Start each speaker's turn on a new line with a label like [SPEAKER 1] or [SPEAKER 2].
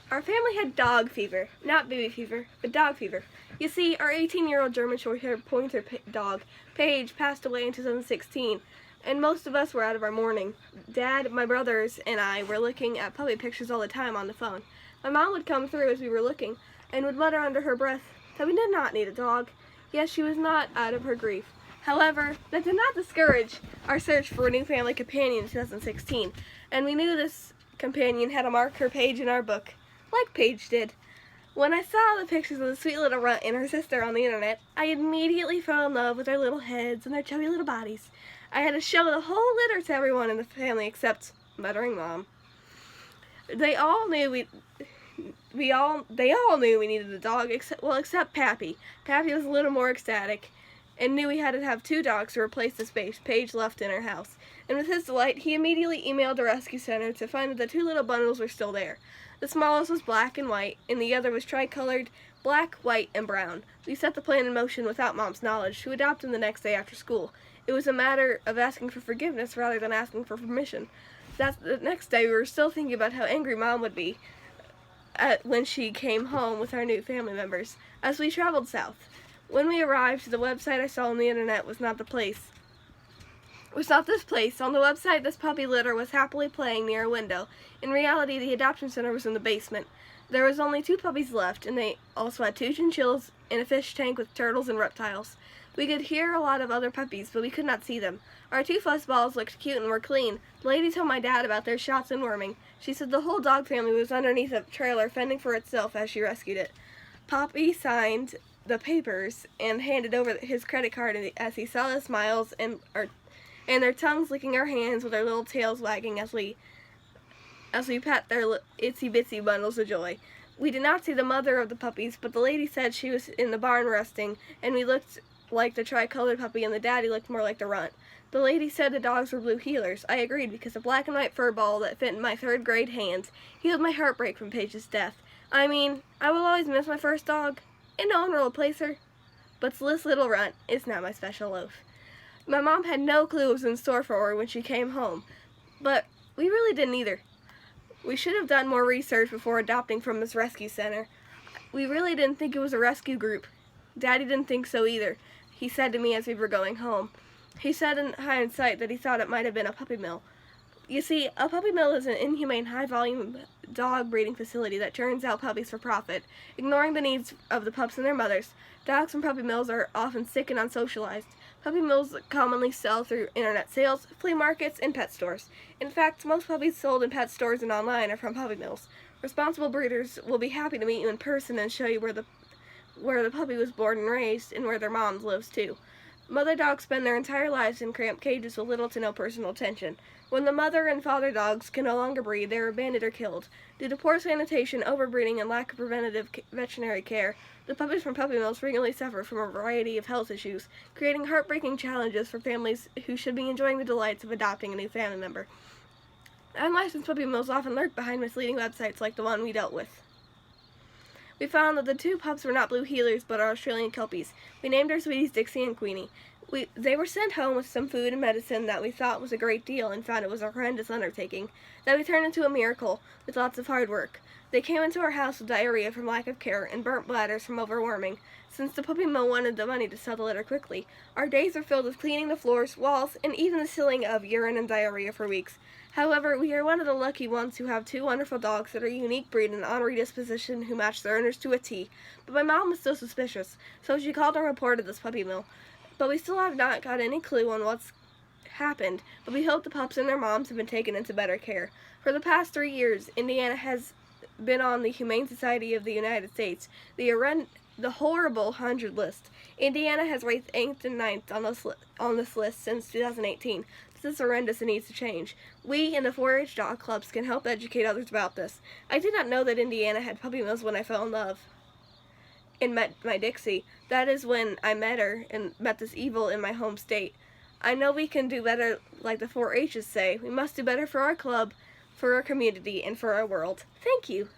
[SPEAKER 1] Our family had dog fever. Not baby fever, but dog fever. You see, our 18-year-old German Short-haired Pointer dog, Paige, passed away in 2016, and most of us were out of our mourning. Dad, my brothers, and I were looking at puppy pictures all the time on the phone. My mom would come through as we were looking, and would mutter under her breath that we did not need a dog. Yes, she was not out of her grief. However, that did not discourage our search for a new family companion in 2016, and we knew this companion had to mark her page in our book, like Paige did. When I saw the pictures of the sweet little runt and her sister on the internet, I immediately fell in love with their little heads and their chubby little bodies. I had to show the whole litter to everyone in the family except muttering Mom. They all knew we all knew we needed a dog except Pappy. Pappy was a little more ecstatic and knew we had to have 2 dogs to replace the space Paige left in her house. And with his delight, he immediately emailed the rescue center to find that the 2 little bundles were still there. The smallest was black and white, and the other was tricolored black, white, and brown. We set the plan in motion without Mom's knowledge to adopt him the next day after school. It was a matter of asking for forgiveness rather than asking for permission. The next day, we were still thinking about how angry Mom would be when she came home with our new family members, as we traveled south. When we arrived, the website I saw on the internet was not this place. On the website, this puppy litter was happily playing near a window. In reality, the adoption center was in the basement. There was only 2 puppies left, and they also had 2 chinchillas and a fish tank with turtles and reptiles. We could hear a lot of other puppies, but we could not see them. Our 2 fuzzballs looked cute and were clean. The lady told my dad about their shots and worming. She said the whole dog family was underneath a trailer fending for itself as she rescued it. Poppy signed the papers and handed over his credit card as he saw the smiles and their tongues licking our hands with their little tails wagging as we pat their itsy bitsy bundles of joy. We did not see the mother of the puppies, but the lady said she was in the barn resting, and we looked like the tricolored puppy and the daddy looked more like the runt. The lady said the dogs were blue heelers. I agreed because a black and white fur ball that fit in my 3rd grade hands healed my heartbreak from Paige's death. I mean, I will always miss my first dog, and no one will replace her, but this little runt is now my special loaf. My mom had no clue what was in store for her when she came home, but we really didn't either. We should have done more research before adopting from this rescue center. We really didn't think it was a rescue group. Daddy didn't think so either, he said to me as we were going home. He said in hindsight that he thought it might have been a puppy mill. You see, a puppy mill is an inhumane, high-volume dog breeding facility that churns out puppies for profit, ignoring the needs of the pups and their mothers. Dogs from puppy mills are often sick and unsocialized. Puppy mills commonly sell through internet sales, flea markets, and pet stores. In fact, most puppies sold in pet stores and online are from puppy mills. Responsible breeders will be happy to meet you in person and show you where the puppy was born and raised, and where their mom lives too. Mother dogs spend their entire lives in cramped cages with little to no personal attention. When the mother and father dogs can no longer breed, they are abandoned or killed. Due to poor sanitation, overbreeding, and lack of preventative veterinary care, the puppies from puppy mills frequently suffer from a variety of health issues, creating heartbreaking challenges for families who should be enjoying the delights of adopting a new family member. Unlicensed puppy mills often lurk behind misleading websites like the one we dealt with. We found that the 2 pups were not blue heelers but are Australian Kelpies. We named our sweeties Dixie and Queenie. They were sent home with some food and medicine that we thought was a great deal and found it was a horrendous undertaking, that we turned into a miracle with lots of hard work. They came into our house with diarrhea from lack of care and burnt bladders from overwarming. Since the puppy mill wanted the money to sell the litter quickly, our days were filled with cleaning the floors, walls, and even the sealing of urine and diarrhea for weeks. However, we are one of the lucky ones who have 2 wonderful dogs that are a unique breed and honorary disposition who match their owners to a T. But my mom was still suspicious, so she called and reported this puppy mill. But we still have not got any clue on what's happened, but we hope the pups and their moms have been taken into better care. For the past 3 years, Indiana has been on the Humane Society of the United States, the horrible 100 list. Indiana has ranked 8th and 9th on this list since 2018. This is horrendous and needs to change. We and the 4-H dog clubs can help educate others about this. I did not know that Indiana had puppy mills when I fell in love and met my Dixie. That is when I met her and met this evil in my home state. I know we can do better, like the 4-H's say. We must do better for our club, for our community, and for our world. Thank you.